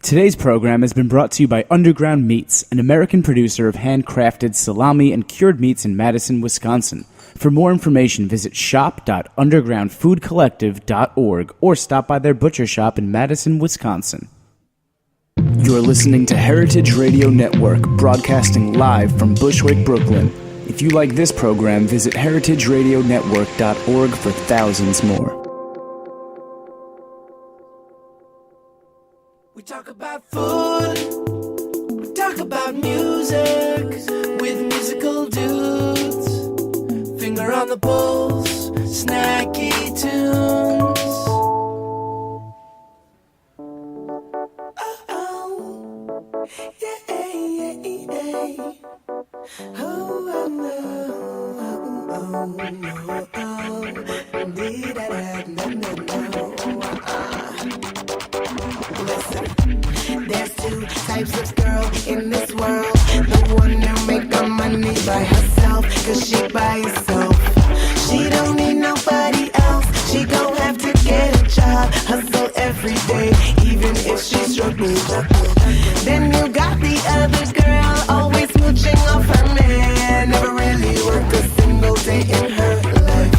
Today's program has been brought to you by Underground Meats, an American producer of handcrafted salami and cured meats in Madison, Wisconsin. For more information, visit shop.undergroundfoodcollective.org or stop by their butcher shop in Madison, Wisconsin. You're listening to Heritage Radio Network, broadcasting live from Bushwick, Brooklyn. If you like this program, visit heritageradionetwork.org for thousands more. We talk about food, we talk about music, with musical dudes. Finger on the pulse, snacky tunes. Listen, there's two types of girl in this world. The one who make her money by herself, cause she by herself. She don't need nobody else. She gon' have to get a job, hustle every day, even if she's struggling. Then you got the other girl, always mooching off her man, never really work a single day in her life.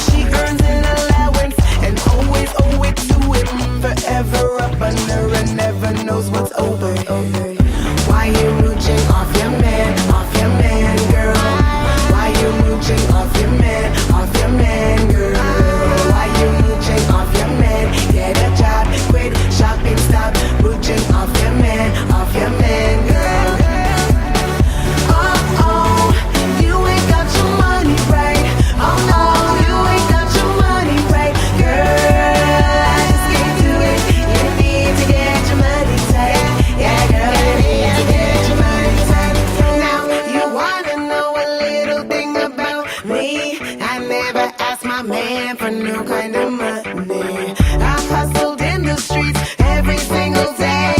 She earns an allowance and always owe it to him, forever up under and never knows what's over. Why you mooching off your man, girl? Why you mooching off your man, girl? Why you mooching off your man? Get a job, quit shopping, stop mooching off your man, girl. Oh, you ain't got your money right. Oh no, you ain't got your money right, girl. I just can't do it. You need to get your money tight. Yeah, girl, you need to get your money tight. Now, you wanna know a little thing about me? I never asked my man for no kind of money. I hustled in the streets every single day.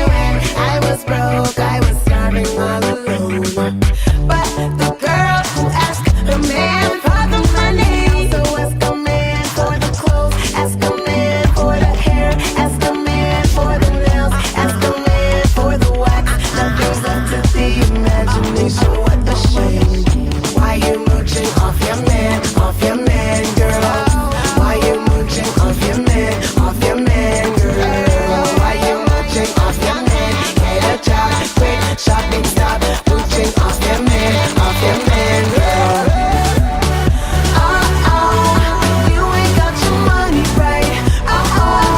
When I was broke, I was starving all alone. But the girl who asked her man for the money, so ask a man for the clothes, ask a man for the hair, ask a man for the nails, ask a man for the wax. Nothing's up to the imagination, what a shame. Why you mooching off your man, girl? Why you mooching off your man, girl? Why you mooching off your man? Get a job, quit shopping, stop mooching off your man, girl. You ain't got your money right.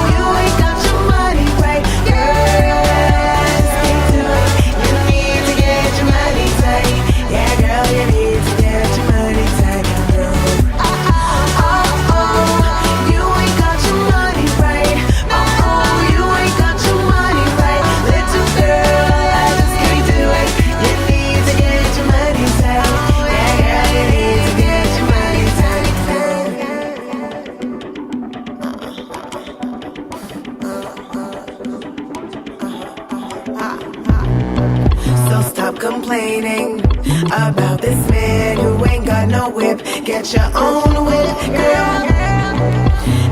You ain't got your money right, girl. Just can't do it. You need to get your money tight. Yeah, girl, you need to get your money tight, girl. You ain't got your money right. You ain't got your money right, little girl. I just can't do it. You need to get your money tight. Yeah, girl, you need to get your money tight. So stop complaining about this man who ain't got no whip. Get your own whip, girl.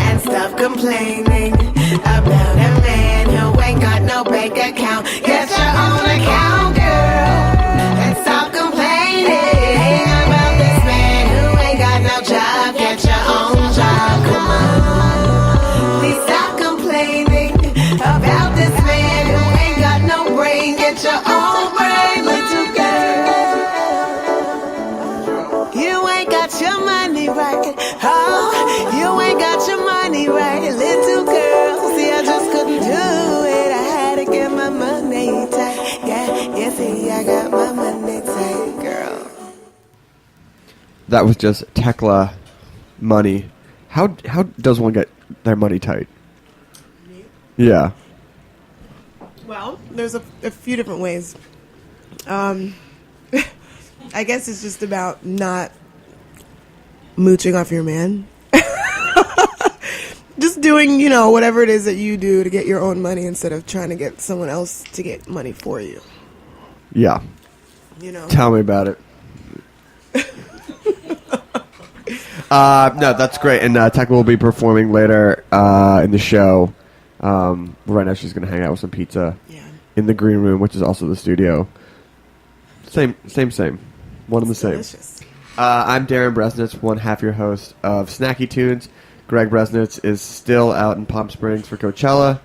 And stop complaining about a man who ain't got no bank account. Get your own account, girl. And stop complaining about this man who ain't got no job. Get your own job, come on. Please stop complaining about this man who ain't got no brain. Get your own brain, little girl. You ain't got your money right. Oh, you ain't got your money right, little girl. See, I just couldn't do it. I had to get my money tight. Yeah, you see, I got my money tight, girl. That was just Tecla, Money. How does one get their money tight? Yeah. Well, there's a few different ways. I guess it's just about not mooching off your man. Just doing, whatever it is that you do to get your own money instead of trying to get someone else to get money for you. Yeah. Tell me about it. No, that's great. And Tecla will be performing later in the show. Right now she's going to hang out with some pizza Yeah. in the green room, which is also the studio. Same. One and the same. Delicious. I'm Darin Bresnitz, one half your host of Snacky Tunes. Greg Bresnitz is still out in Palm Springs for Coachella.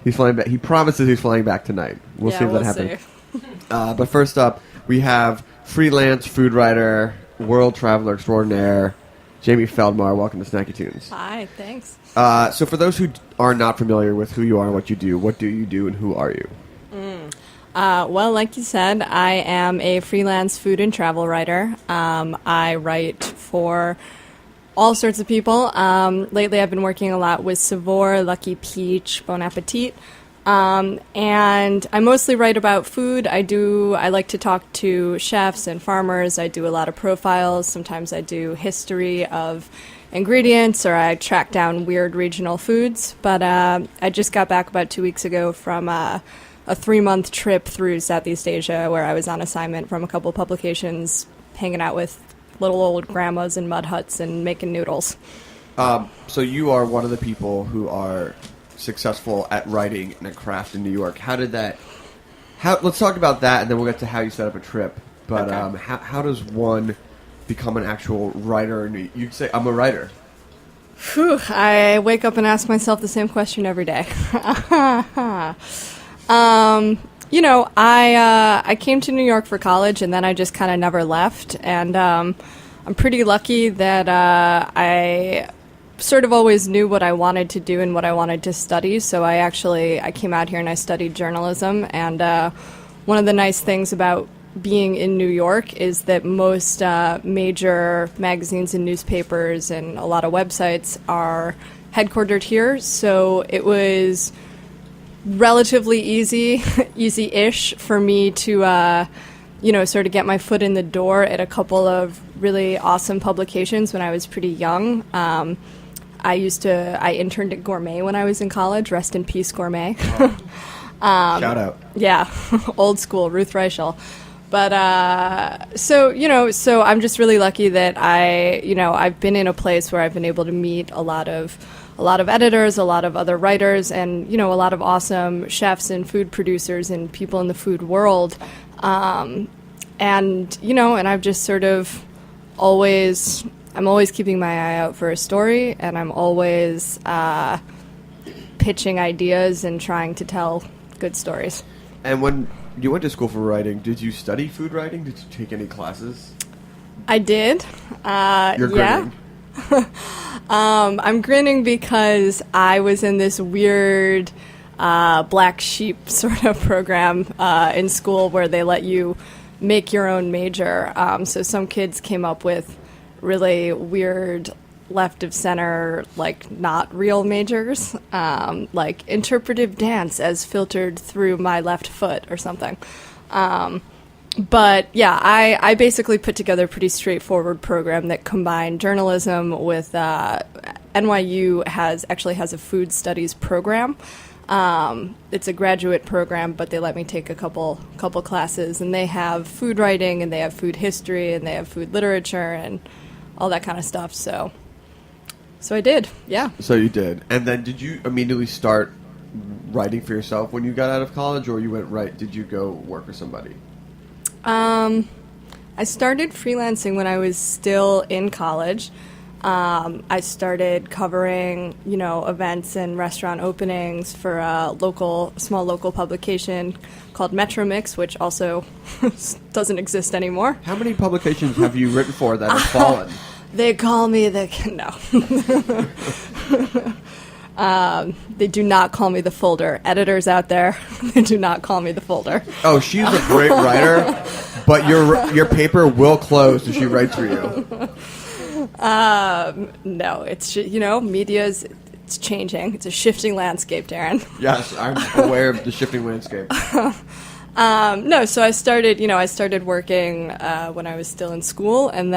He's flying back. He promises he's flying back tonight. We'll see if that happens. But first up, we have freelance food writer, world traveler extraordinaire, Jamie Feldmar. Welcome to Snacky Tunes. Hi, thanks. So for those who are not familiar with who you are and what do you do and who are you? Well, like you said, I am a freelance food and travel writer. I write for all sorts of people. Lately, I've been working a lot with Savor, Lucky Peach, Bon Appetit. And I mostly write about food. I like to talk to chefs and farmers. I do a lot of profiles. Sometimes I do history of ingredients, or I track down weird regional foods. But I just got back about 2 weeks ago from a 3-month trip through Southeast Asia, where I was on assignment from a couple publications, hanging out with little old grandmas in mud huts and making noodles. So you are one of the people who are successful at writing in a craft in New York. Let's talk about that, and then we'll get to how you set up a trip. But Okay. how does one become an actual writer? You'd say, I'm a writer. Whew, I wake up and ask myself the same question every day. I came to New York for college, and then I just kind of never left. And I'm pretty lucky that I sort of always knew what I wanted to do and what I wanted to study. So I came out here and I studied journalism. And one of the nice things about being in New York is that most major magazines and newspapers and a lot of websites are headquartered here. So it was relatively easy-ish for me to, sort of get my foot in the door at a couple of really awesome publications when I was pretty young. I interned at Gourmet when I was in college. Rest in peace, Gourmet. Shout out. Yeah, old school, Ruth Reichel. But so I'm just really lucky that I've been in a place where I've been able to meet a lot of editors, a lot of other writers, and a lot of awesome chefs and food producers and people in the food world. And I've just sort of I'm always keeping my eye out for a story, and I'm always pitching ideas and trying to tell good stories. And when you went to school for writing, did you study food writing? Did you take any classes? I did. You're yeah. grinning. I'm grinning because I was in this weird black sheep sort of program in school where they let you make your own major. So some kids came up with really weird left of center, like not real majors, like interpretive dance as filtered through my left foot or something. But yeah, I basically put together a pretty straightforward program that combined journalism with NYU actually has a food studies program. It's a graduate program, but they let me take a couple classes, and they have food writing, and they have food history, and they have food literature, and all that kind of stuff. So I did, yeah. So you did. And then did you immediately start writing for yourself when you got out of college, or did you go work for somebody? I started freelancing when I was still in college. I started covering, events and restaurant openings for a small local publication called Metro Mix, which also doesn't exist anymore. How many publications have you written for that have fallen? They call me no. They do not call me the folder. Editors out there, they do not call me the folder. Oh, she's a great writer, but your paper will close if she writes for you. No, it's media's it's changing. It's a shifting landscape, Darin. Yes, I'm aware of the shifting landscape. No, so I started working when I was still in school, and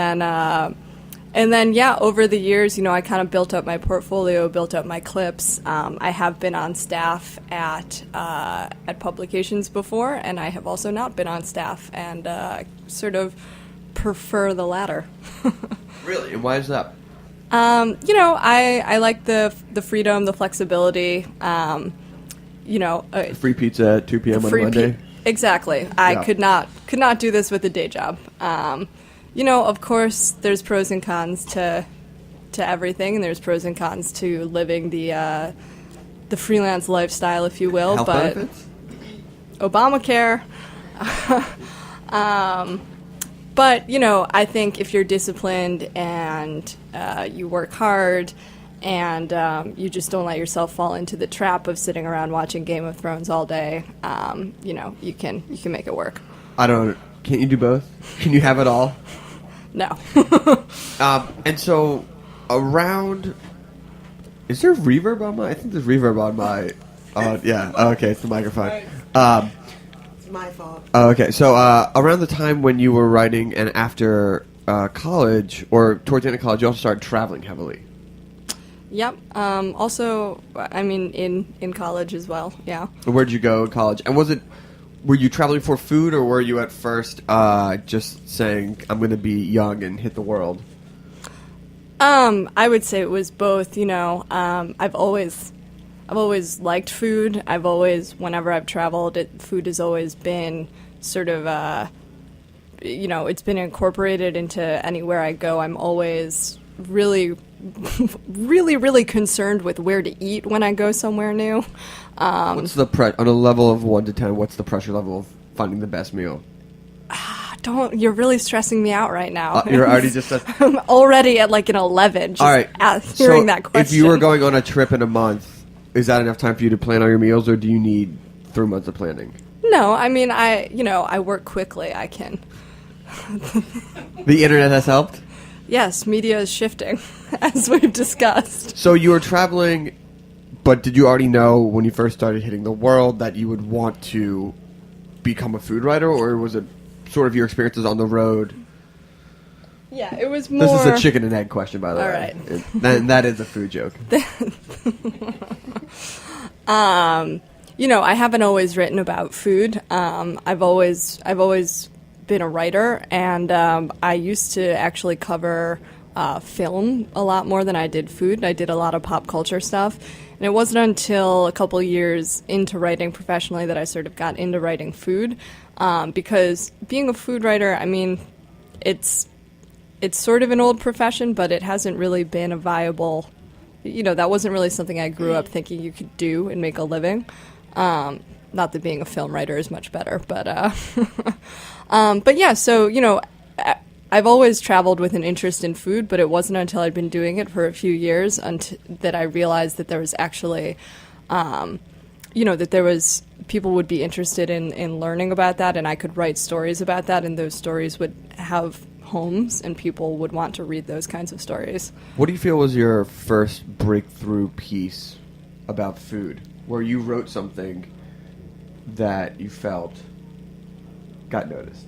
then yeah, over the years, I kind of built up my portfolio, built up my clips. I have been on staff at publications before, and I have also not been on staff, and sort of prefer the latter. Really? And why is that? I like the freedom, the flexibility. Free pizza at 2 p.m. on Monday. Exactly. I could not do this with a day job. Of course, there's pros and cons to everything, and there's pros and cons to living the freelance lifestyle, if you will. Health but benefits? Obamacare. But, I think if you're disciplined and you work hard and you just don't let yourself fall into the trap of sitting around watching Game of Thrones all day, you can make it work. Can't you do both? Can you have it all? No. And so, is there reverb on my? I think there's reverb on my. Yeah. Okay, it's the microphone. It's my fault. Okay, so around the time when you were writing and after college, or towards the end of college, you also started traveling heavily. Yep. Also, in college as well. Yeah. Where'd you go in college? And were you traveling for food, or were you at first just saying, I'm going to be young and hit the world? I would say it was both. I've always liked food. Whenever I've traveled, food has always been sort of, it's been incorporated into anywhere I go. I'm always really, really, really concerned with where to eat when I go somewhere new. What's the on a level of 1 to 10? What's the pressure level of finding the best meal? You're really stressing me out right now. You're already just. I'm already at like an 11. Just all right. Hearing that question. If you were going on a trip in a month, is that enough time for you to plan all your meals, or do you need 3 months of planning? No, I work quickly. I can. The internet has helped? Yes, media is shifting, as we've discussed. So you were traveling, but did you already know when you first started hitting the world that you would want to become a food writer, or was it sort of your experiences on the road? Yeah, it was more... This is a chicken and egg question, by the way. All right. That is a food joke. I haven't always written about food. I've always been a writer, and I used to actually cover film a lot more than I did food. I did a lot of pop culture stuff, and it wasn't until a couple years into writing professionally that I sort of got into writing food, because being a food writer, it's sort of an old profession, but it hasn't really been a viable, that wasn't really something I grew up thinking you could do and make a living. Not that being a film writer is much better, but yeah, so, I've always traveled with an interest in food, but it wasn't until I'd been doing it for a few years that I realized that there was actually, that there was, people would be interested in learning about that, and I could write stories about that, and those stories would have homes, and people would want to read those kinds of stories. What do you feel was your first breakthrough piece about food, where you wrote something that you felt got noticed?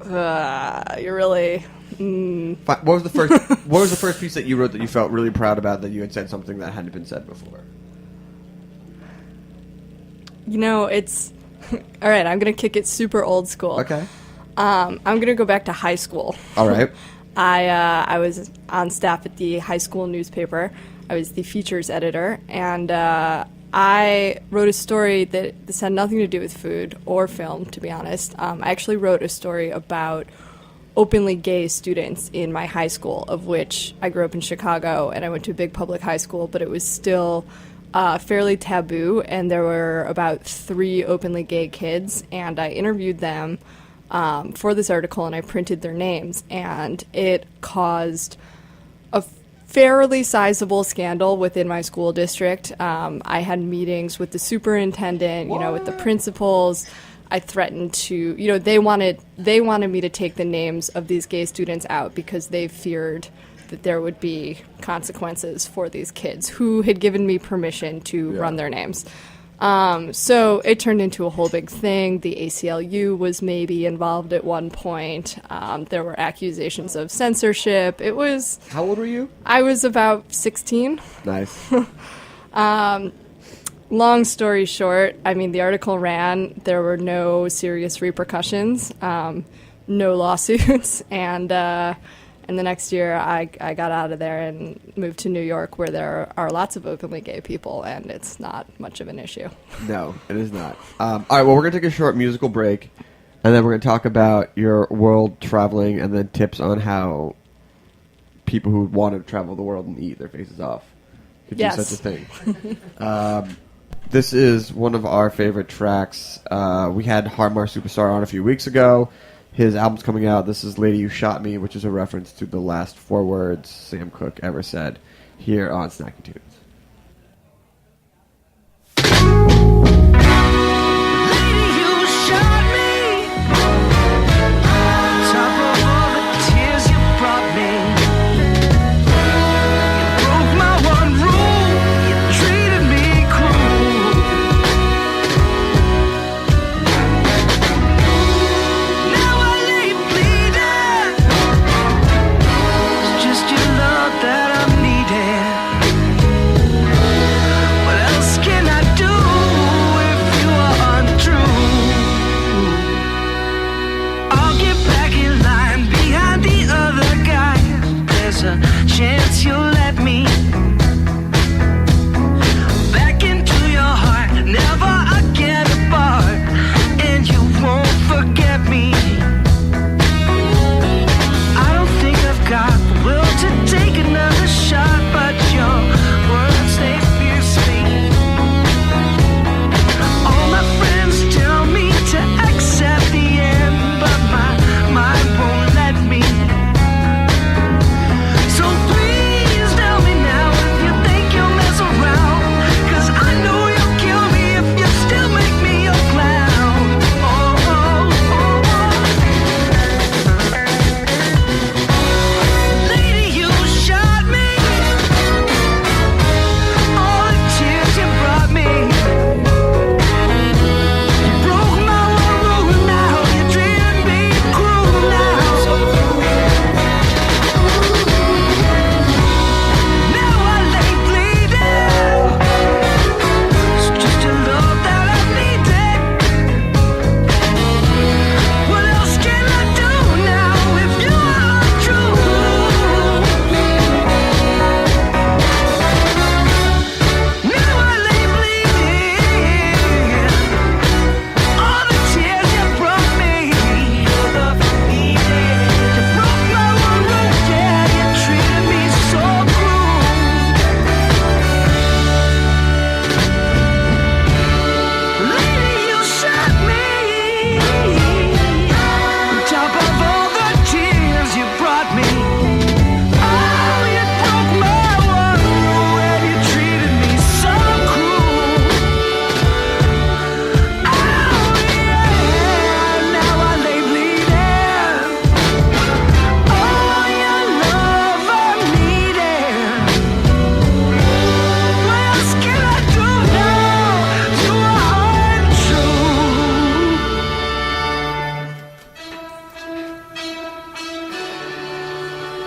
You're really... What was the first piece that you wrote that you felt really proud about, that you had said something that hadn't been said before? It's... All right, I'm going to kick it super old school. Okay. I'm going to go back to high school. All right. I was on staff at the high school newspaper. I was the features editor, and I wrote a story that this had nothing to do with food or film, to be honest. I actually wrote a story about openly gay students in my high school, of which I grew up in Chicago, and I went to a big public high school, but it was still fairly taboo, and there were about 3 openly gay kids, and I interviewed them for this article, and I printed their names, and it caused a fairly sizable scandal within my school district. I had meetings with the superintendent, with the principals. I threatened to, they wanted me to take the names of these gay students out because they feared that there would be consequences for these kids who had given me permission to run their names. So it turned into a whole big thing. The ACLU was maybe involved at one point. There were accusations of censorship. It was... How old were you? I was about 16. Nice. Long story short, the article ran. There were no serious repercussions, no lawsuits, and And the next year, I got out of there and moved to New York, where there are lots of openly gay people, and it's not much of an issue. No, it is not. All right, well, we're going to take a short musical break, and then we're going to talk about your world traveling and then tips on how people who want to travel the world and eat their faces off could do such a thing. This is one of our favorite tracks. We had Feldmar Superstar on a few weeks ago. His album's coming out. This is Lady You Shot Me, which is a reference to the last 4 words Sam Cooke ever said, here on Snacky Tunes. Chance you'll let me back into your heart, never again apart, and you won't forget me. I don't think I've got the will to take another shot, but your words, they pierce me. All my friends tell me to accept the end, but my mind won't let me.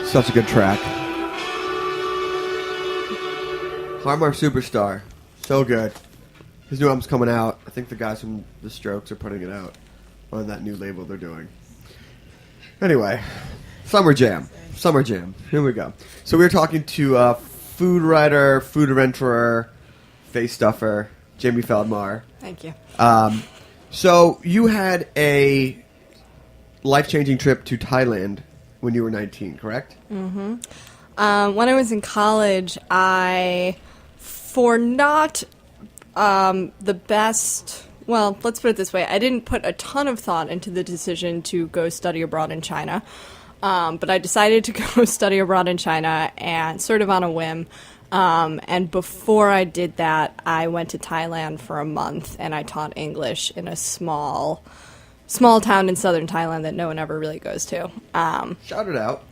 Such a good track. Feldmar Superstar. So good. His new album's coming out. I think the guys from The Strokes are putting it out on that new label they're doing. Anyway, Summer Jam. Summer Jam. Here we go. So we were talking to food writer, food adventurer, face stuffer, Jamie Feldmar. Thank you. So you had a life-changing trip to Thailand when you were 19, correct? Mm-hmm. When I was in college, for not the best... Well, let's put it this way. I didn't put a ton of thought into the decision to go study abroad in China. But I decided to go study abroad in China, and sort of on a whim. And before I did that, I went to Thailand for a month, and I taught English in a small town in southern Thailand that no one ever really goes to. Shout it out.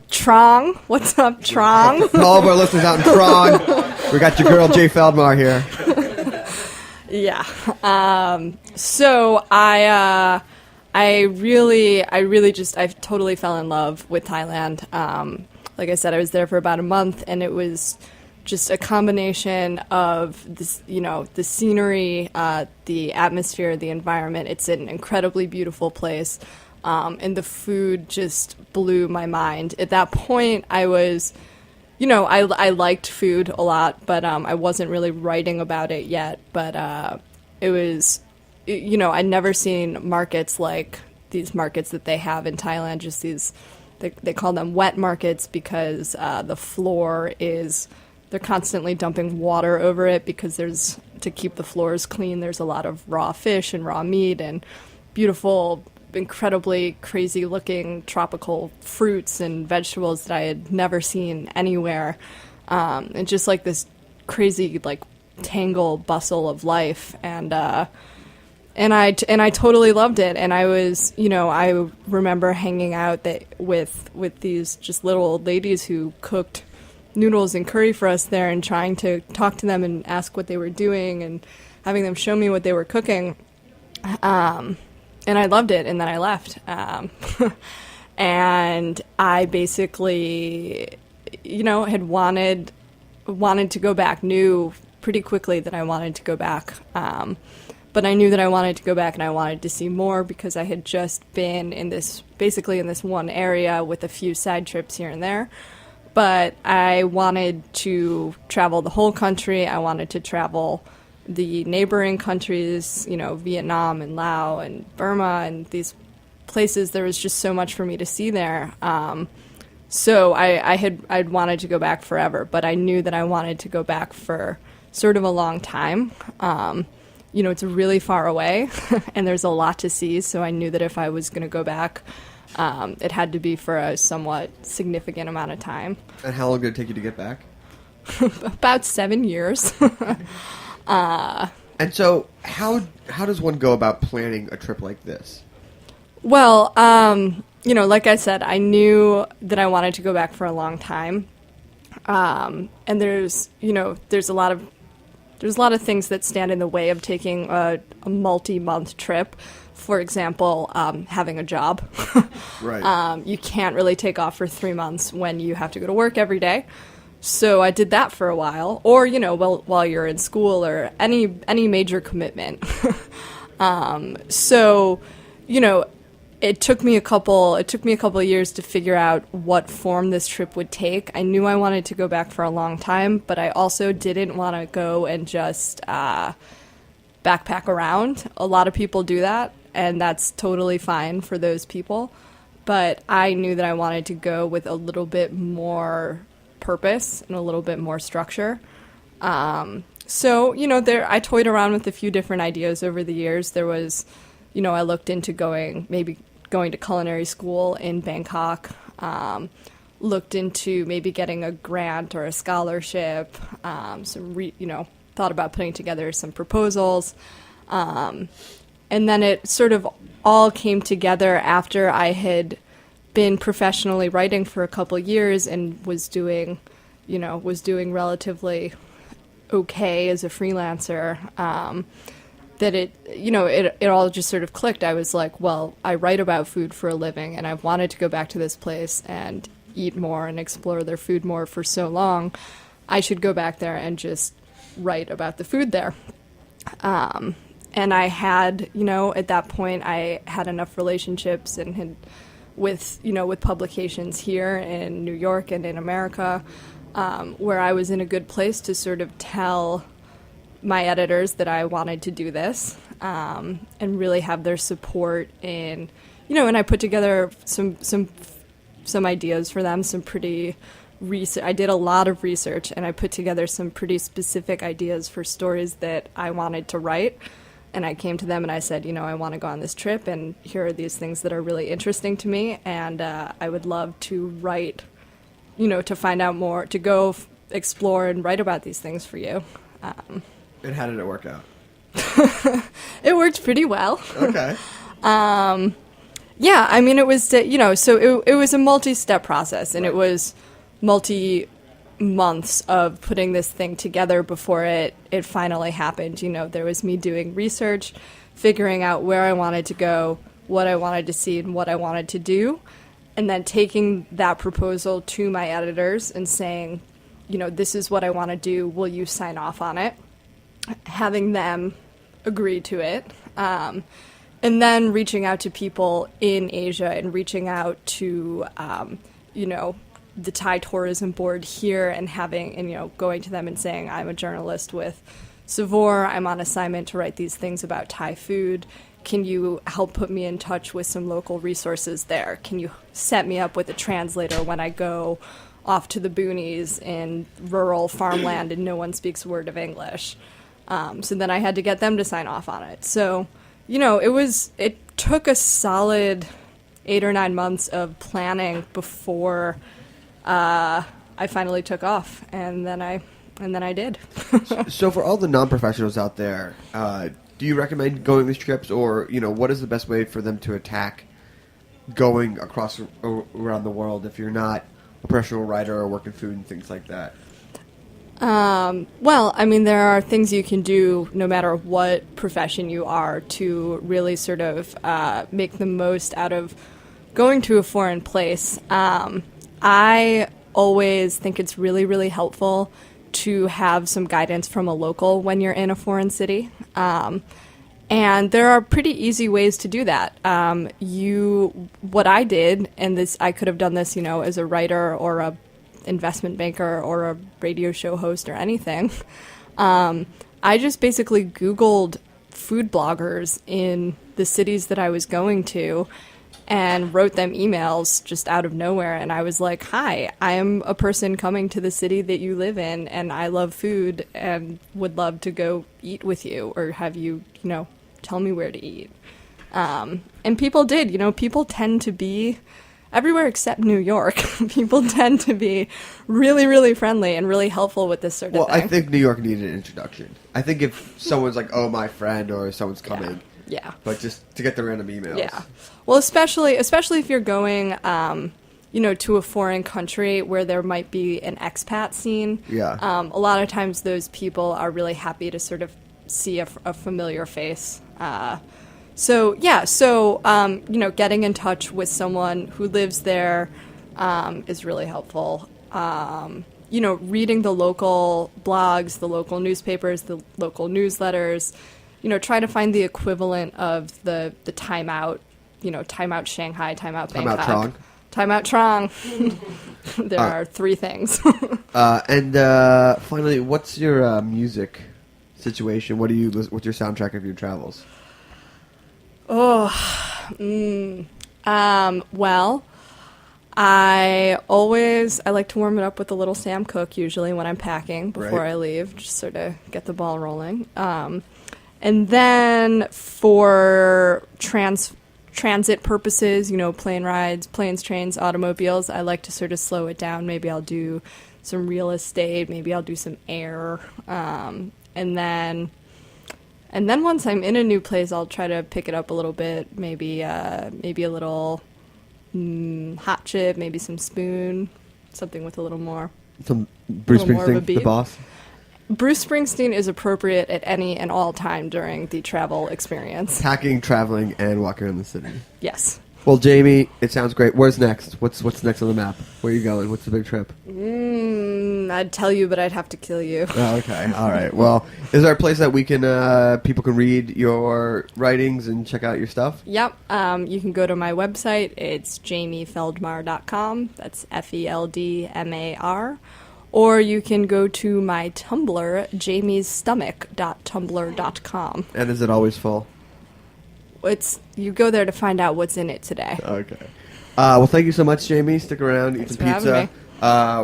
Trong. What's up, Trong? For all of our listeners out in Trong, we got your girl, Jay Feldmar, here. Yeah. So I totally fell in love with Thailand. Like I said, I was there for about a month, and it was just a combination of this, the scenery, the atmosphere, the environment. It's an incredibly beautiful place. and the food just blew my mind. At that point, I was, I liked food a lot, but I wasn't really writing about it yet. But it was, I'd never seen markets like these markets that they have in Thailand, just these, they call them wet markets because the floor is, they're constantly dumping water over it because to keep the floors clean, there's a lot of raw fish and raw meat and beautiful, incredibly crazy looking tropical fruits and vegetables that I had never seen anywhere. And just like this crazy, like, tangle bustle of life. And I totally loved it. And I was, I remember hanging out with these just little old ladies who cooked noodles and curry for us there and trying to talk to them and ask what they were doing and having them show me what they were cooking. And I loved it. And then I left. And I basically, had wanted to go back, knew pretty quickly that I wanted to go back. But I knew that I wanted to go back and I wanted to see more because I had just been in this one area with a few side trips here and there. But I wanted to travel the whole country. I wanted to travel the neighboring countries, Vietnam and Laos and Burma and these places. There was just so much for me to see there. So I'd wanted to go back forever, but I knew that I wanted to go back for sort of a long time. It's really far away and there's a lot to see. So I knew that if I was going to go back, it had to be for a somewhat significant amount of time. And how long did it take you to get back? About 7 years. And so how does one go about planning a trip like this? Well, like I said, I knew that I wanted to go back for a long time. And there's a lot of things that stand in the way of taking a multi-month trip. For example, having a job. Right. You can't really take off for 3 months when you have to go to work every day. So I did that for a while, or while you're in school or any major commitment. It took me a couple of years to figure out what form this trip would take. I knew I wanted to go back for a long time, but I also didn't want to go and just backpack around. A lot of people do that, and that's totally fine for those people. But I knew that I wanted to go with a little bit more purpose and a little bit more structure. I toyed around with a few different ideas over the years. There was, I looked into going to culinary school in Bangkok, looked into maybe getting a grant or a scholarship, thought about putting together some proposals. And then it sort of all came together after I had been professionally writing for a couple years and was doing relatively okay as a freelancer. That it all just sort of clicked. I was like, well, I write about food for a living, and I've wanted to go back to this place and eat more and explore their food more for so long. I should go back there and just write about the food there. And I had, at that point, I had enough relationships and had with publications here in New York and in America, where I was in a good place to sort of tell my editors that I wanted to do this, and really have their support in, and I put together some ideas for them, some pretty research. I did a lot of research, and I put together some pretty specific ideas for stories that I wanted to write. And I came to them and I said, I want to go on this trip, and here are these things that are really interesting to me, and I would love to write, to find out more, to go explore and write about these things for you. And how did it work out? It worked pretty well. Okay. Yeah, I mean, it was, so it was a multi-step process, and It was months of putting this thing together before it finally happened. There was me doing research, figuring out where I wanted to go, what I wanted to see, and what I wanted to do, and then taking that proposal to my editors and saying, this is what I want to do, will you sign off on it? Having them agree to it, And then reaching out to people in Asia and reaching out to, the Thai tourism board here and going to them and saying, I'm a journalist with Savor. I'm on assignment to write these things about Thai food. Can you help put me in touch with some local resources there? Can you set me up with a translator when I go off to the boonies in rural farmland and no one speaks a word of English? So then I had to get them to sign off on it. So, it took a solid 8 or 9 months of planning before I finally took off, and then I did. So for all the non-professionals out there, do you recommend going these trips, or what is the best way for them to attack going across around the world if you're not a professional writer or work in food and things like that? Well, I mean, there are things you can do no matter what profession you are to really sort of make the most out of going to a foreign place. I always think it's really, really helpful to have some guidance from a local when you're in a foreign city. And there are pretty easy ways to do that. What I did, and this, I could have done this, as a writer or a investment banker or a radio show host or anything. I just basically Googled food bloggers in the cities that I was going to and wrote them emails just out of nowhere. And I was like, hi, I am a person coming to the city that you live in, and I love food and would love to go eat with you or have you, tell me where to eat. And people did. People tend to be everywhere except New York. People tend to be really, really friendly and really helpful with this sort of thing. Well, I think New York needed an introduction. I think if someone's like, oh, my friend, or someone's coming. Yeah. But just to get the random emails. Yeah. Well, especially if you're going, to a foreign country where there might be an expat scene. Yeah. A lot of times those people are really happy to sort of see a familiar face. So getting in touch with someone who lives there is really helpful. Reading the local blogs, the local newspapers, the local newsletters, try to find the equivalent of the Time Out, Time Out Shanghai, Time Out Bangkok. Time Out Trong. Time Out Trong. There are 3 things. And finally, what's your music situation? What's your soundtrack of your travels? Well, I like to warm it up with a little Sam Cooke usually when I'm packing before I leave, just sort of get the ball rolling. And then for transit purposes, plane rides, planes, trains, automobiles, I like to sort of slow it down. Maybe I'll do some real estate, maybe I'll do some air, and then once I'm in a new place, I'll try to pick it up a little bit. Maybe a little hot chip, maybe some spoon, something with a little more. Some Bruce Springsteen, the boss. Bruce Springsteen is appropriate at any and all time during the travel experience. Packing, traveling, and walking around the city. Yes. Well, Jamie, it sounds great. Where's next? What's next on the map? Where are you going? What's the big trip? I'd tell you, but I'd have to kill you. Oh, okay. All right. Well, is there a place that we can people can read your writings and check out your stuff? Yep. You can go to my website. It's jamiefeldmar.com. That's FELDMAR. Or you can go to my Tumblr, jamiesstomach.tumblr.com. And is it always full? You go there to find out what's in it today. Okay. Well, thank you so much, Jamie. Stick around, eat some pizza.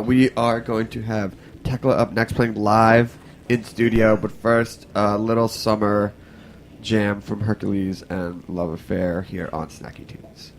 We are going to have Tecla up next, playing live in studio. But first, a little summer jam from Hercules and Love Affair here on Snacky Tunes.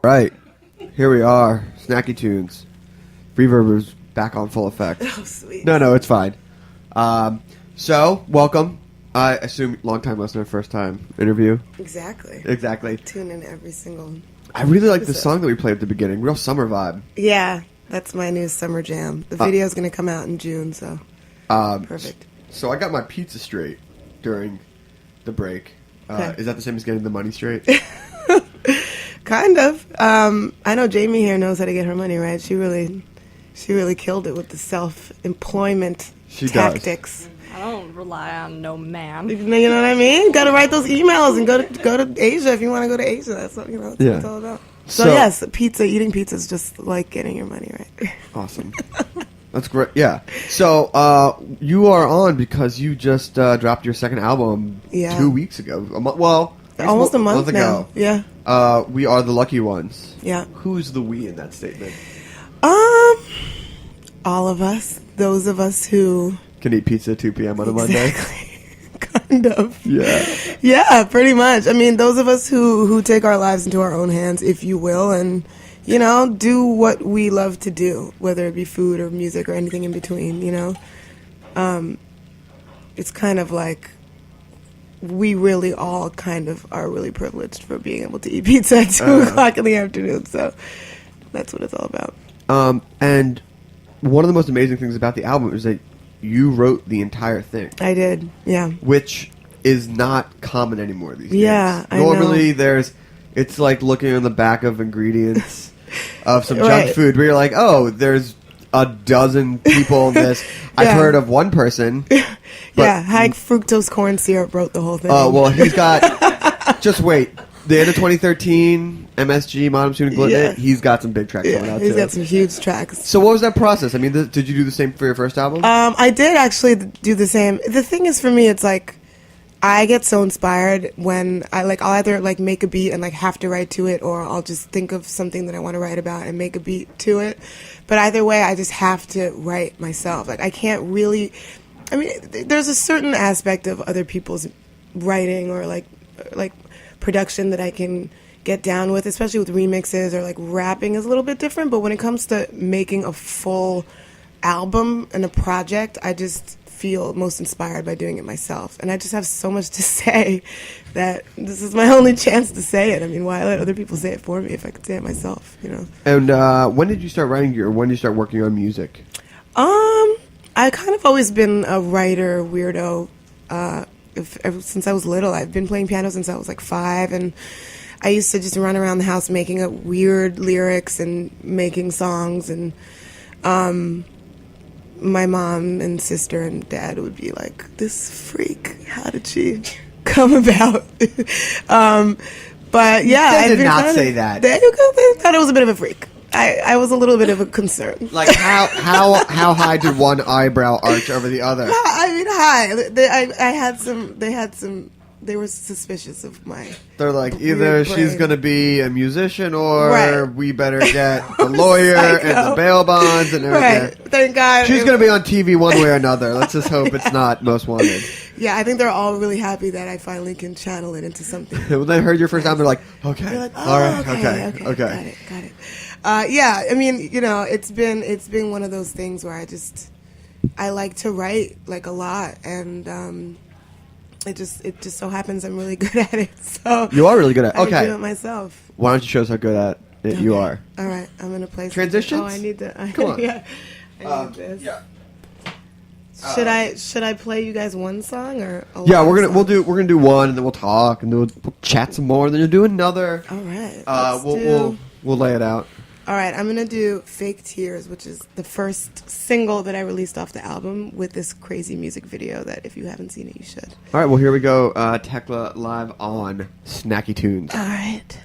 Right. Here we are. Snacky Tunes. Reverb is back on full effect. Oh, sweet. No, it's fine. So, welcome. I assume long-time listener, first-time interview. Exactly. Exactly. Tune in every single... I really like the song that we played at the beginning. Real summer vibe. Yeah, that's my new summer jam. The video's going to come out in June, so perfect. So I got my pizza straight during the break. Okay. Is that the same as getting the money straight? Kind of. I know Jamie here knows how to get her money right. She really killed it with the self-employment tactics. I don't rely on no man. You know what I mean? Got to write those emails and go to Asia if you want to go to Asia. That's what, that's what it's all about. So yes, eating pizza is just like getting your money right. Awesome. That's great. Yeah. So you are on because you just dropped your second album 2 weeks ago. Almost a month now. ago. Yeah. We are the lucky ones. Yeah. Who's the we in that statement? All of us. Those of us who can eat pizza at 2 p.m. on a Monday. Kind of. Yeah. Yeah, pretty much. I mean, those of us who take our lives into our own hands, if you will, and, do what we love to do, whether it be food or music or anything in between, It's kind of like we really all kind of are really privileged for being able to eat pizza at 2 o'clock in the afternoon. So that's what it's all about. And one of the most amazing things about the album is that you wrote the entire thing. I did, yeah. Which is not common anymore these days. Yeah, I Normally know. It's like looking on the back of ingredients of some junk food where you're like, oh, there's a dozen people in this. I've heard of one person. High fructose corn syrup wrote the whole thing. Oh, well, he's got... just wait. The end of 2013, MSG, Modern Student Gluten, he's got some big tracks coming out, he's got some huge tracks. So what was that process? I mean, did you do the same for your first album? I did actually do the same. The thing is, for me, it's like, I get so inspired when I'll either make a beat and have to write to it, or I'll just think of something that I want to write about and make a beat to it. But either way, I just have to write myself. I can't really... I mean, there's a certain aspect of other people's writing or like production that I can get down with, especially with remixes or rapping is a little bit different. But when it comes to making a full album and a project, I just feel most inspired by doing it myself. And I just have so much to say that this is my only chance to say it. I mean, why let other people say it for me if I could say it myself, And when did you start writing when did you start working on music? I kind of always been a writer weirdo. Ever since I was little, I've been playing piano since I was like 5, and I used to just run around the house making up weird lyrics and making songs. And my mom and sister and dad would be like, "This freak, how did she come about?" But yeah, They did not say that. They thought I was a bit of a freak. I was a little bit of a concern. Like how high did one eyebrow arch over the other? I mean, high. I had some. They had some. They were suspicious of my. They're like, either weird she's brain. going to be a musician or Right. we better get the lawyer Psycho. and the bail bonds and everything. Right. Thank God. She's going to be on TV one way or another. Let's just hope it's not Most Wanted. Yeah, I think they're all really happy that I finally can channel it into something. When they heard your first time, they're like, okay. They're like, all right, okay. okay. Got it. Yeah, I mean, you know, it's been one of those things where I like to write like a lot, and it just so happens I'm really good at it. So You are really good at it. I Okay. do it myself. Why don't you show us how good at it you are? All right, I'm gonna play Transitions? something. Oh, I need to. Come on. Yeah, I need this. Yeah. Should I play you guys one song or? Yeah, we're gonna do one, and then we'll talk, and then we'll chat some more, and then you'll do another. All right. We'll lay it out. All right, I'm going to do Fake Tears, which is the first single that I released off the album with this crazy music video that if you haven't seen it, you should. All right, well, here we go. Tecla live on Snacky Tunes. All right.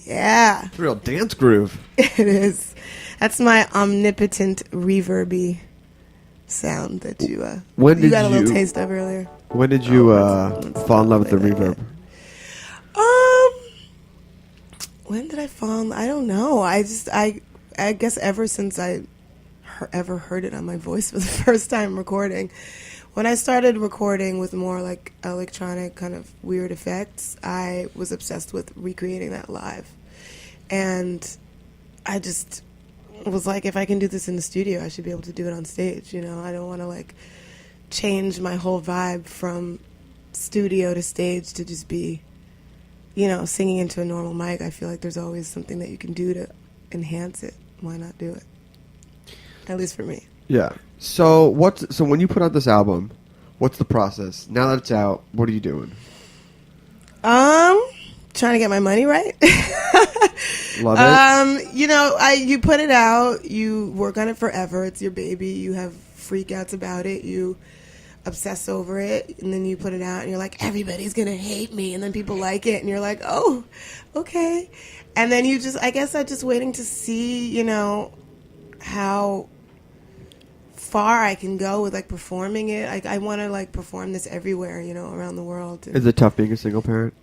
Yeah. It's a real dance groove. It is. That's my omnipotent reverby sound that you When you did got a little you- taste of earlier. When did you let's fall in love with the play that. reverb? When did I fall in? I don't know. I guess ever since I ever heard it on my voice for the first time recording. When I started recording with more like electronic kind of weird effects, I was obsessed with recreating that live. And I just was like, if I can do this in the studio, I should be able to do it on stage. You know, I don't want to like change my whole vibe from studio to stage to just be, you know, singing into a normal mic. I feel like there's always something that you can do to enhance it. Why not do it? At least for me. Yeah. So when you put out this album, what's the process? Now that it's out, what are you doing? Trying to get my money right. Love it. You know, you put it out, you work on it forever. It's your baby. You have freakouts about it. You obsess over it, and then you put it out, and you're like, everybody's gonna hate me, and then people like it, and you're like, oh, okay. And then you just, I guess I'm just waiting to see, you know, how far I can go with like performing it. I want to like perform this everywhere, you know, around the world. Is it tough being a single parent?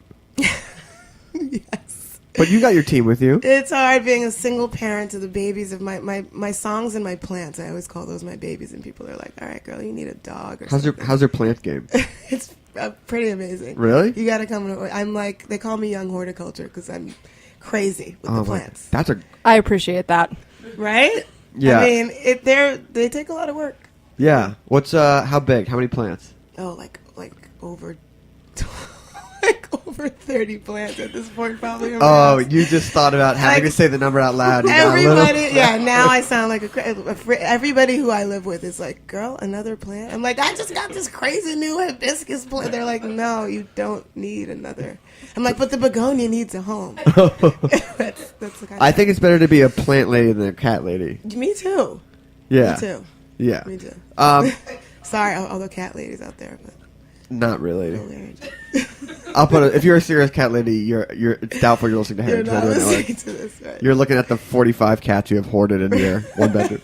Yes. But you got your team with you. It's hard being a single parent to the babies of my songs and my plants. I always call those my babies, and people are like, all right, girl, you need a dog or something. How's your plant game? It's pretty amazing. Really? You got to come. I'm like, they call me young horticulture because I'm crazy with the plants. I appreciate that. Right? Yeah. I mean, they take a lot of work. Yeah. What's how big? How many plants? Oh, like over like over 30 plants at this point, probably. in my Oh, house. you just thought about having Like, to say the number out loud. You got a Everybody, little- yeah. Now I sound like everybody who I live with is like, girl, another plant. I'm like, I just got this crazy new hibiscus plant. They're like, no, you don't need another. I'm like, but the begonia needs a home. that's the kind I think it's better to be a plant lady than a cat lady. Me too. Yeah. Me too. Yeah. Me too. Um, Sorry, all the cat ladies out there, but not really. hilarious. I'll put it. If you're a serious cat lady, it's doubtful you're listening to You're Heritage not Radio Network. listening to this, right? You're looking at the 45 cats you have hoarded in your one bedroom.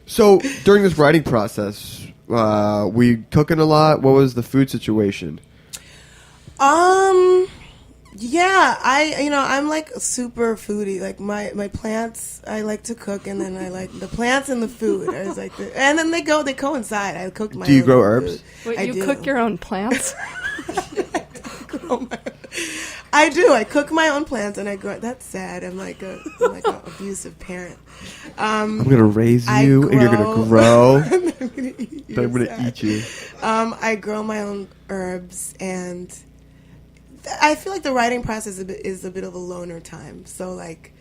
So during this writing process, were you cooking a lot? What was the food situation? Yeah, I'm like a super foodie. Like my plants, I like to cook, and then I like the plants and the food. I was like, and then they coincide. I cook my. Do you own grow food. herbs? Wait, I you do. cook your own plants? I do. I cook my own plants, and I grow. That's sad. I'm like an abusive parent. I'm gonna raise I you, and you're gonna grow. I'm gonna eat you. I'm gonna Sad. eat you. I grow my own herbs, and I feel like the writing process is a bit of a loner time. So like,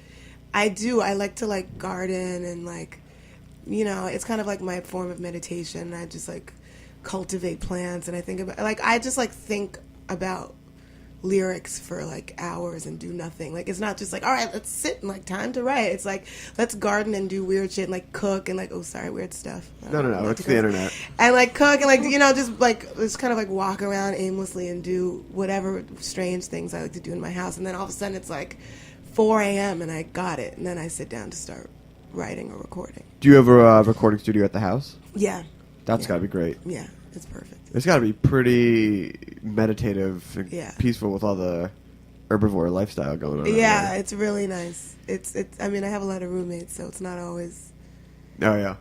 I like to like garden and like, you know, it's kind of like my form of meditation. I just like cultivate plants, and I think about I just like think about lyrics for like hours and do nothing. Like, it's not just like, all right, let's sit and like time to write. It's like, let's garden and do weird shit and like cook and like, oh sorry, weird stuff. No, it's the internet. And like cook and like, you know, just kind of like walk around aimlessly and do whatever strange things I like to do in my house. And then all of a sudden it's like 4 a.m. and I got it. And then I sit down to start writing or recording. Do you have a recording studio at the house? Yeah. That's Yeah. gotta be great. Yeah, it's perfect. It's gotta be pretty meditative and Yeah. peaceful with all the herbivore lifestyle going on. Yeah, There. it's really nice. It's. I mean, I have a lot of roommates, so it's not always Oh yeah.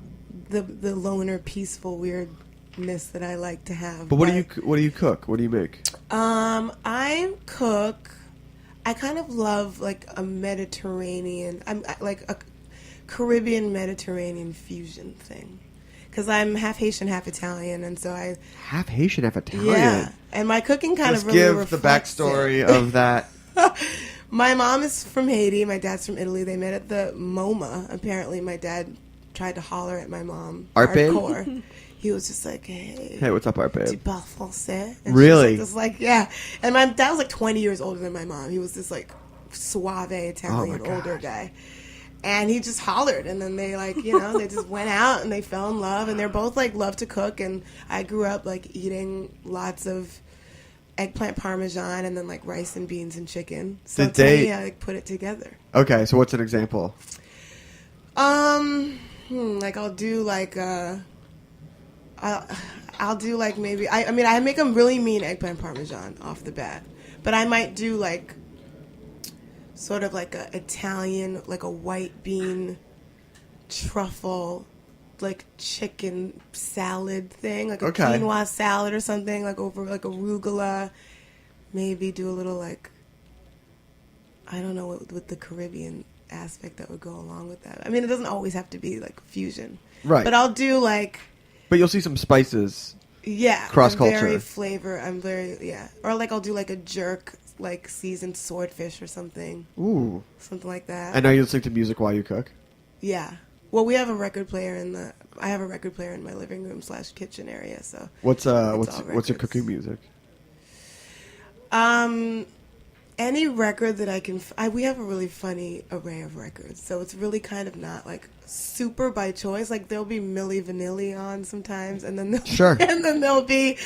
the loner, peaceful weirdness that I like to have. But what do you cook? What do you make? I cook. I kind of love like a Mediterranean. Like a Caribbean Mediterranean fusion thing, because I'm half Haitian, half Italian, and so I. Half Haitian, half Italian. Yeah, and my cooking kind Just of really give the reflects backstory it. of that. My mom is from Haiti. My dad's from Italy. They met at the MoMA. Apparently, my dad tried to holler at my mom. Art babe? Hardcore. He was just like, "Hey, Hey, what's up, Art tu babe? parles français?" And Really? She was like, yeah. And my dad was like 20 years older than my mom. He was this like suave Italian Oh my older gosh. guy. And he just hollered, and then they like, you know, they just went out and they fell in love, and they're both like love to cook. And I grew up like eating lots of eggplant parmesan and then like rice and beans and chicken. So Did to they- me, I like put it together. Okay, so what's an example? Like I'll do like I'll do like maybe I mean I make a really mean eggplant parmesan off the bat, but I might do like sort of like a Italian, like a white bean truffle like chicken salad thing, like a Okay. quinoa salad or something, like over like arugula. Maybe do a little like, I don't know what with the Caribbean aspect that would go along with that. I mean, it doesn't always have to be like fusion, Right. But I'll do like, But you'll see some spices. yeah, Cross-culture. I'm very yeah, or like I'll do like a jerk, like seasoned swordfish or something, Ooh. something like that. I know you listen to music while you cook. Yeah. Well, we have a record player I have a record player in my living room / kitchen area. So What's all what's your records. cooking music? Any record that I can, we have a really funny array of records, so it's really kind of not like super by choice. Like there'll be Milli Vanilli on sometimes, and then Sure. and then there'll be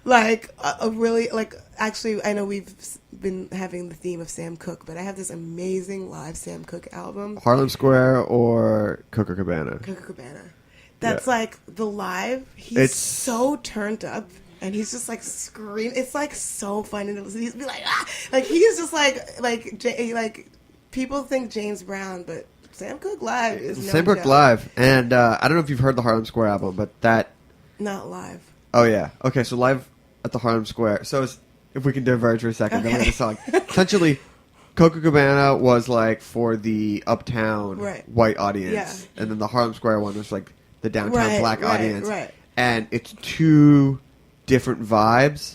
like a really like. Actually, I know we've been having the theme of Sam Cooke, but I have this amazing live Sam Cooke album, Harlem Square or Copacabana? Copacabana. That's Yeah. like the live. He's It's- so turned up. And he's just like screaming. It's like so funny to listen. He's be like, ah! Like he's just like people think James Brown, but Sam Cooke live is no Sam Cooke joke. live, and I don't know if you've heard the Harlem Square album, but that. Not live. Oh yeah. Okay, so live at the Harlem Square. So if we can diverge for a second, then we have a song. Essentially, Copacabana was like for the uptown Right. white audience, Yeah. and then the Harlem Square one was like the downtown black audience. Right. And it's two different vibes,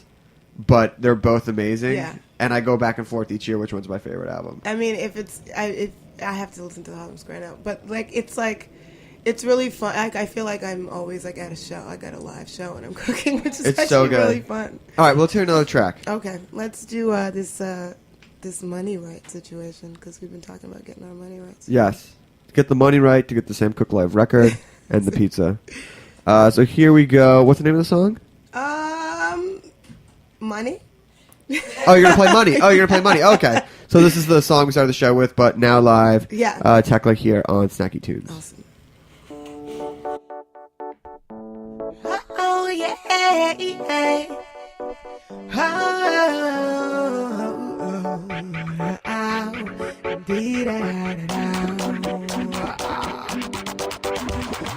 but they're both amazing. Yeah. And I go back and forth each year which one's my favorite album. I mean, if I have to listen to the Harlem Square now, but like it's really fun. I feel like I'm always like at a show. I got a live show and I'm cooking, which is It's actually so good. really fun. All right, well, let's hear another track. Okay, let's do this money right situation because we've been talking about getting our money rights. Yes. To get the money right, to get the Sam Cooke live record, and the pizza. So here we go. What's the name of the song? Money. Oh, you're going to play Money. Oh, you're going to play Money. Okay. So this is the song we started the show with, but now live. Yeah. Tecla here on Snacky Tunes. Awesome. Oh yeah, yeah.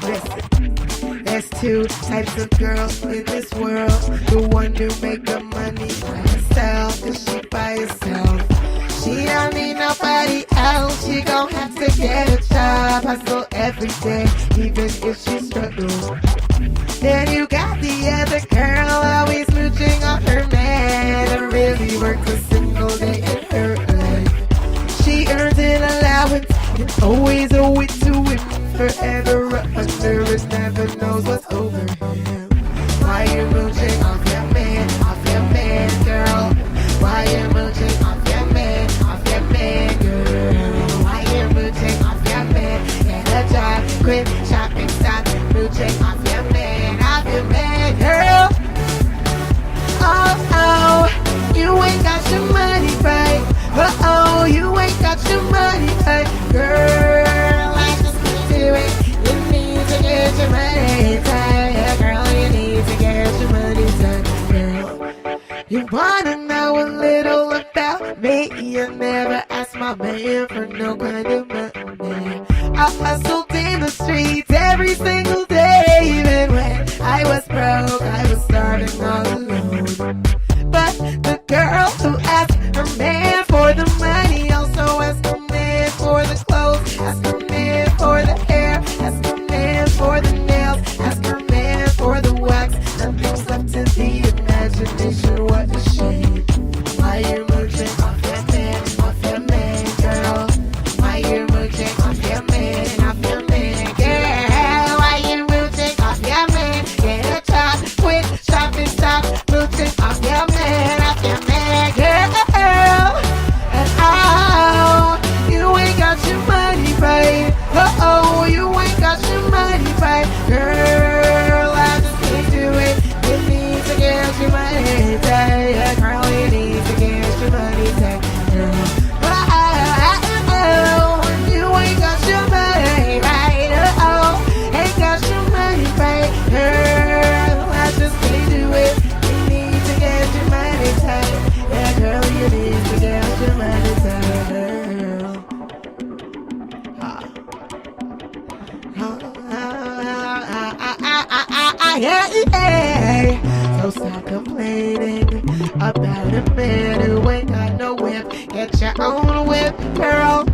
Listen, there's two types of girls in this world. The one who make the money by herself, 'cause she by herself. She don't need nobody else. She gon' have to get a job, hustle every day, even if she struggles. Then you got the other girl always mooching off her man and really works a single day in her life. She earns an allowance and always owe it to him. Forever under and never knows what's over him. Why you mooching off your man, girl? Why you mooching off your man, girl? Why you mooching off your man? Get a job, quit shopping, stop mooching off your man, girl. Oh, you ain't got your money right. Oh, you ain't got your money right, girl. I just can't do it. You need to get your money right, girl. You need to get your money right, girl. You wanna know a little about me? You never ask my man for no kind of money. I hustled in the streets every single day, even when I was broke, I was starting all alone. But the girl who asked her man for the money also asked her man for the clothes, asked her man for the hair, asked her man for the nails, asked her man for the wax. Nothing's left to the imagination. What a shame. Why you mooching off your man, girl? Why you mooching off your man, girl? Why So stop complaining about a man who ain't got no whip. Get your own whip, girl.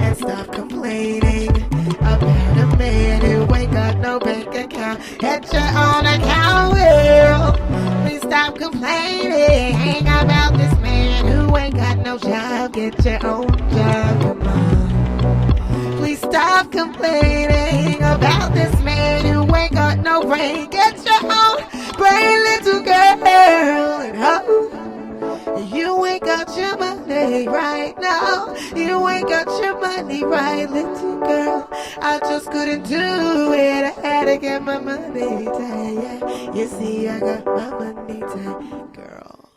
And stop complaining about a man who ain't got no bank account. Get your own account, girl. Please stop complaining about this man who ain't got no job. Get your own job, come on. Please stop complaining about this man who ain't got no brain. Get your own brain, little girl. And oh, you ain't got your money right now. You ain't got your money right, little girl. I just couldn't do it. I had to get my money tight. Yeah, you see, I got my money tight, girl.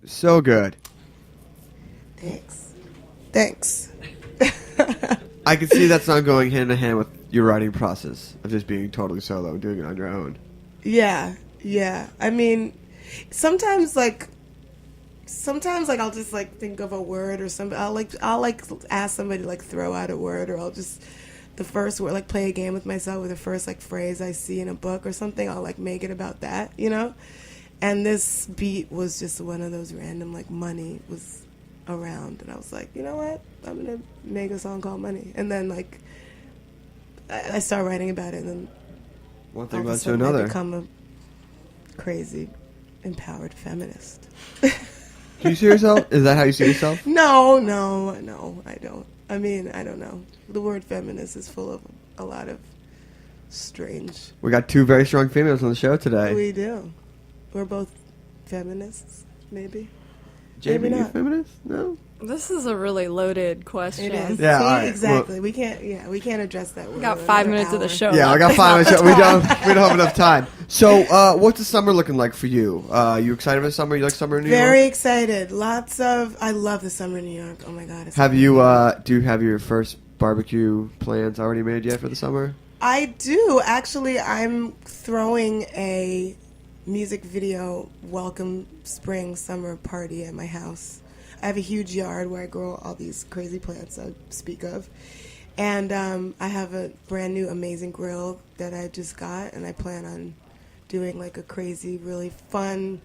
So good. Thanks. I can see that song going hand in hand with your writing process of just being totally solo and doing it on your own. Yeah. I mean, sometimes I'll just like think of a word or something. I'll ask somebody to like throw out a word, or I'll just the first word, like play a game with myself with the first like phrase I see in a book or something. I'll like make it about that, you know. And this beat was just one of those random, like money was around, and I was like, you know what, I'm gonna make a song called Money. And then like I started writing about it, and then One thing all of a led to sudden I another. become a crazy empowered feminist. Do you see yourself? Is that how you see yourself? No, I don't. I mean, I don't know. The word feminist is full of a lot of strange. We got two very strong females on the show today. We do. We're both feminists, maybe. Jamie, maybe you not. feminist? No? This is a really loaded question. It is. Yeah, See, all right. exactly. We can't address that word. We got in 5 another minutes of the hour. show. Yeah, I got 5 minutes. We don't have enough time. So, what's the summer looking like for you? You excited for the summer? You like summer in New York? Very excited. I love the summer in New York. Oh my God. It's Have you, do you have your first barbecue plans already made yet for the summer? I do. Actually, I'm throwing a music video welcome spring summer party at my house. I have a huge yard where I grow all these crazy plants I speak of. And I have a brand new amazing grill that I just got, and I plan on doing like a crazy, really fun,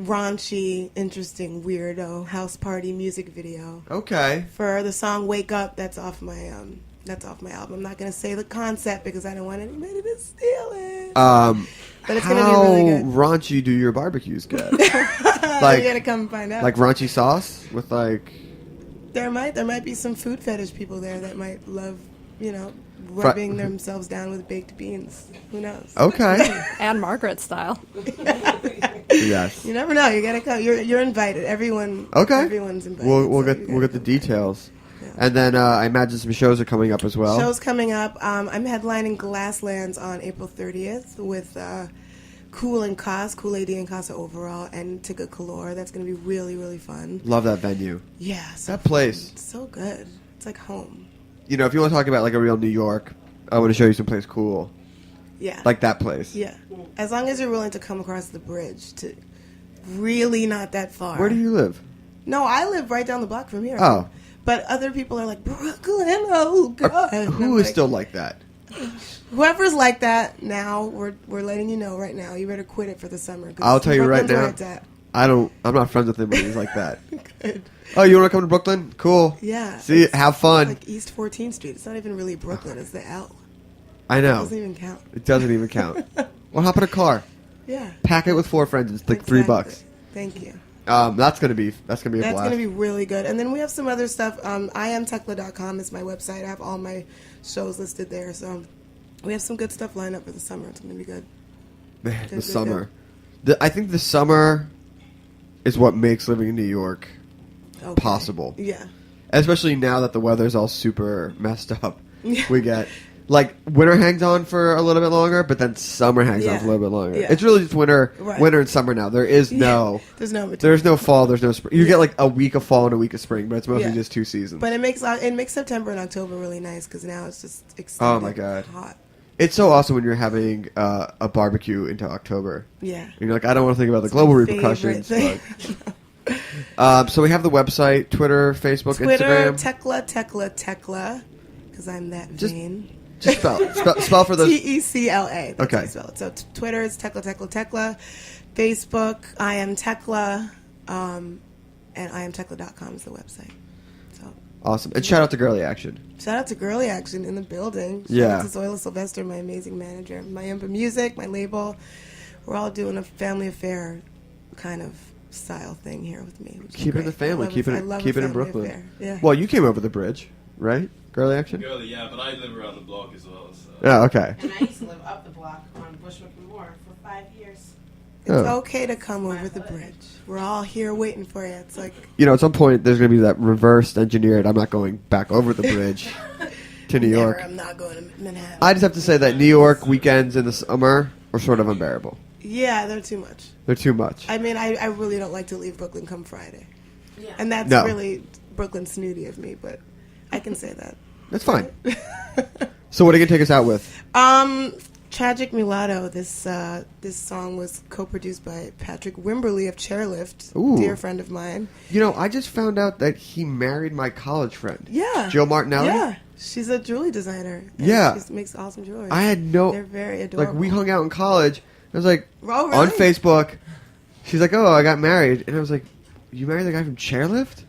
raunchy, interesting, weirdo house party music video Okay. for the song "Wake Up." That's off my album. I'm not gonna say the concept because I don't want anybody to steal it. But it's gonna be really good. How raunchy do your barbecues get? You gotta come and find out. Like raunchy sauce with like... There might be some food fetish people there that might love, rubbing themselves down with baked beans. Who knows? Okay. And Margaret style. Yes. You never know. You gotta come. You're invited. Everyone. Okay. Everyone's invited. We'll so get you we'll gotta get the come. details. Yeah. And then I imagine some shows are coming up as well. Shows coming up. I'm headlining Glasslands on April 30th with Kool AD and Casa Overall and Tika Kalor. That's going to be really, really fun. Love that venue. Yeah. So That place. fun. It's so good. It's like home. You know, if you want to talk about like a real New York, I want to show you some place cool. Yeah. Like that place. Yeah. As long as you're willing to come across the bridge to really not that far. Where do you live? No, I live right down the block from here. Oh. But other people are like, Brooklyn, oh God. And Who I'm is like, still like that? Whoever's like that now, we're letting you know right now. You better quit it for the summer. 'cause I'll tell you right Brooklyn's where now. it's at. I'm not friends with anybody who's like that. Good. Oh, you want to come to Brooklyn? Cool. Yeah. See, it's have fun. Like East 14th Street. It's not even really Brooklyn. It's the L. I It know. doesn't even count. It doesn't even count. Well, hop in a car. Yeah. Pack it with 4 friends. It's like Exactly. $3. Thank you. That's gonna be a That's blast. going to be really good. And then we have some other stuff. IamTecla.com is my website. I have all my shows listed there. So we have some good stuff lined up for the summer. It's going to be good. Man, the Good, summer. I think the summer is what makes living in New York Okay. possible. Yeah. Especially now that the weather's all super messed up. Yeah. We get like winter hangs on for a little bit longer, but then summer hangs on Yeah. for a little bit longer. Yeah. It's really just winter Right. and summer now. There is no There's no there's no fall, there's no spring. You Yeah. get like a week of fall and a week of spring, but it's mostly Yeah. just 2 seasons. But it makes September and October really nice because now it's just extended. Oh, my God. Hot. It's so awesome when you're having a barbecue into October. Yeah. And you're like, I don't want to think about the global My repercussions. favorite But, so we have the website, Twitter, Facebook, Twitter, Instagram. Tecla, because I'm that Just vain. Just spell for those. Tecla. That's Okay. how you spell it. So Twitter is Tecla. Facebook, I am Tecla, and iamtecla.com is the website. So Awesome. And shout out to Girly Action. shout out to Girly Action in the building. Shout Yeah. out to Zoila Sylvester, my amazing manager. My Impa Music, my label. We're all doing a family affair kind of style thing here with me. which is Keep it in the great. family. Keep I it love a in family Brooklyn. affair. Yeah. Well, you came over the bridge, right? Girly Action? Girly, yeah, but I live around the block as well. So. Yeah, okay. And I used to live up the block on Bushwick and Moore for 5 years. It's Oh. okay to come over the bridge. We're all here waiting for you. It's like, You know, at some point, there's going to be that reversed engineered, I'm not going back over the bridge to New York. never, I'm not going to Manhattan. I just have to say that New York weekends in the summer are sort of unbearable. Yeah, they're too much. They're too much. I mean, I really don't like to leave Brooklyn come Friday. Yeah. And that's No. really Brooklyn snooty of me, but I can say that. That's fine. So what are you going to take us out with? Tragic Mulatto. This song was co-produced by Patrick Wimberly of Chairlift, Ooh. dear friend of mine. You know, I just found out that he married my college friend. Yeah. Jill Martinelli? Yeah. She's a jewelry designer. and Yeah. She makes awesome jewelry. I had no... They're very adorable. Like, we hung out in college. I was like, Oh, really? on Facebook. She's like, oh, I got married. And I was like, you married the guy from Chairlift?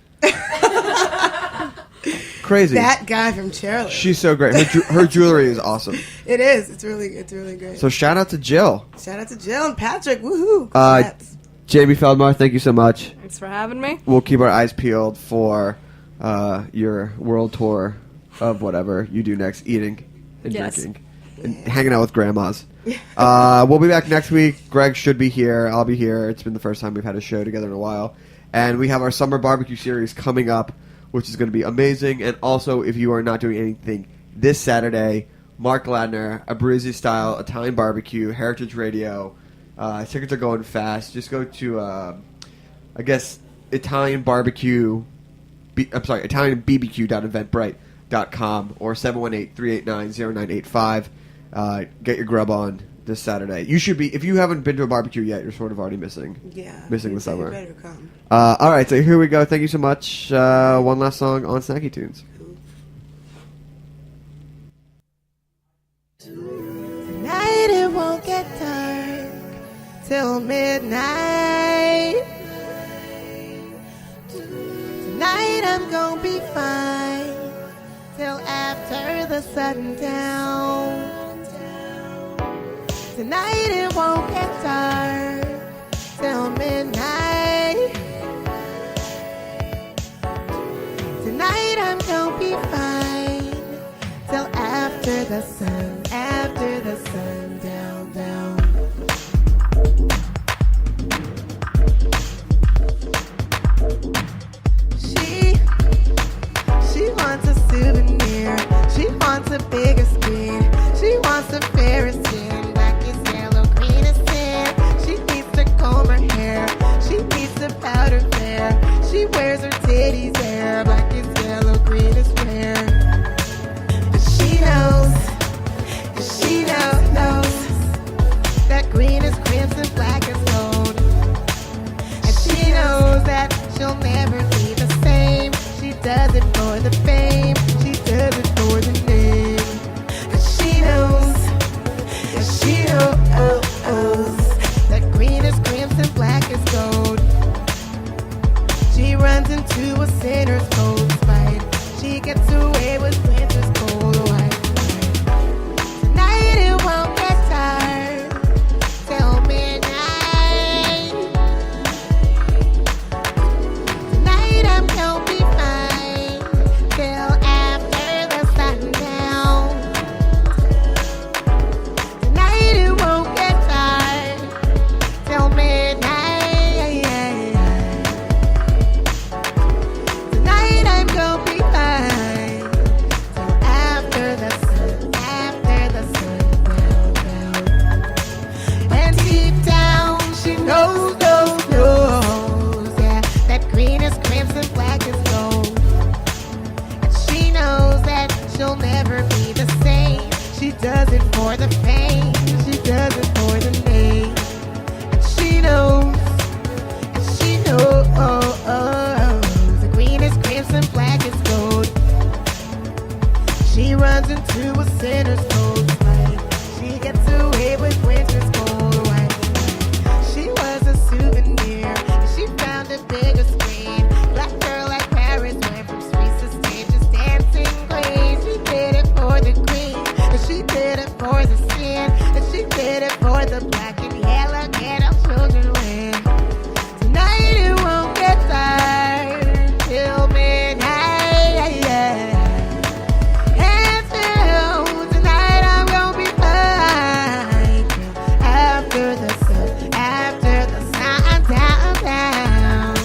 Crazy. That guy from Chairlift. She's so great. Her jewelry is awesome. It is. It's really great. So shout out to Jill. Shout out to Jill and Patrick. Woohoo. Uh, Congrats. Jamie Feldmar, thank you so much. Thanks for having me. We'll keep our eyes peeled for your world tour of whatever you do next, eating and Yes. drinking and hanging out with grandmas. We'll be back next week. Greg should be here. I'll be here. It's been the first time we've had a show together in a while. And we have our summer barbecue series coming up, which is going to be amazing. And also, if you are not doing anything this Saturday, Mark Ladner, a Brizzy style Italian barbecue, Heritage Radio. Tickets are going fast. Just go to, I guess, Italian BBQ.eventbrite.com or 718-389-0985. Get your grub on this Saturday. You should be, if you haven't been to a barbecue yet, you're sort of already missing the You summer. better come. All right, so here we go. Thank you so much. One last song on Snacky Tunes. Tonight it won't get dark till midnight. Tonight I'm gonna be fine till after the sundown. Tonight it won't get dark till midnight. Tonight I'm gonna be fine till after the sun down. She wants a souvenir. She wants a bigger screen. She wants a Ferris wheel. Black is yellow, green is tan. She needs to comb her hair. She needs to powder fair. She wears her titties hair. Black is yellow, green is rare. But she knows that green is crimson, black is gold. And she knows that she'll never be the same. She does it for the fame. She does it for the name. And she knows that green is crimson, black is gold. She runs into a sinner's cold spite. She gets away with winter's cold white. Tonight it won't get dark till midnight. Tonight I'm gonna be fine till after the sundown. Tonight it won't get dark till midnight. Tonight I'm gonna be fine till after the sundown. And deep down she knows, yeah, that green is crimson, black is gold. And she knows that she'll never be the same. She does it for the fame. She does it for the name. And she knows the green is crimson, black is gold. She runs into a city winter's cold light. She gets away with winter's cold white. She was a souvenir. She found a bigger screen. Black girl like Paris went from streets to stages, dancing queen. She did it for the queen, and she did it for the sin, and she did it for the black and yellow ghetto children. Win tonight, it won't get dark till midnight. Yeah. And till tonight, I'm gonna be fine after the sun down, down.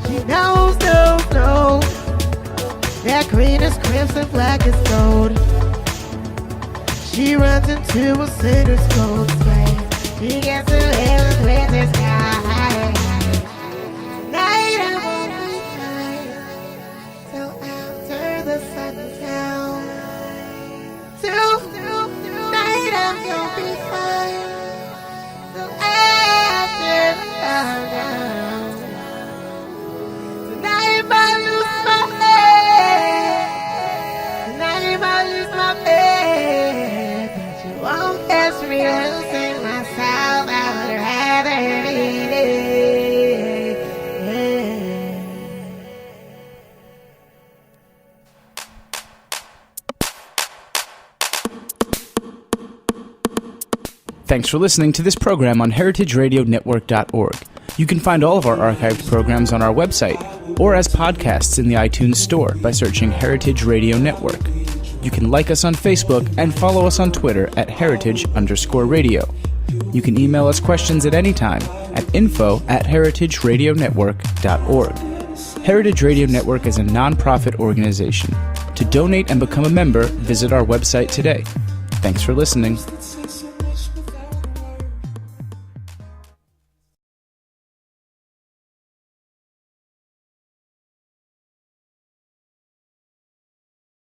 She knows, that green is crimson, black is gold. She runs into a sinner's cold sky. She gets her hair with the sky. Tonight I won't be fine till after the sun is down. Tonight I'm gonna be fine till after the sun down. Tonight I lose my head. Tonight I lose my head. But you won't catch me losing myself. I would rather need it. Thanks for listening to this program on heritageradionetwork.org. You can find all of our archived programs on our website or as podcasts in the iTunes Store by searching Heritage Radio Network. You can like us on Facebook and follow us on Twitter at heritage_radio. You can email us questions at any time at info@heritageradionetwork.org. Heritage Radio Network is a non-profit organization. To donate and become a member, visit our website today. Thanks for listening.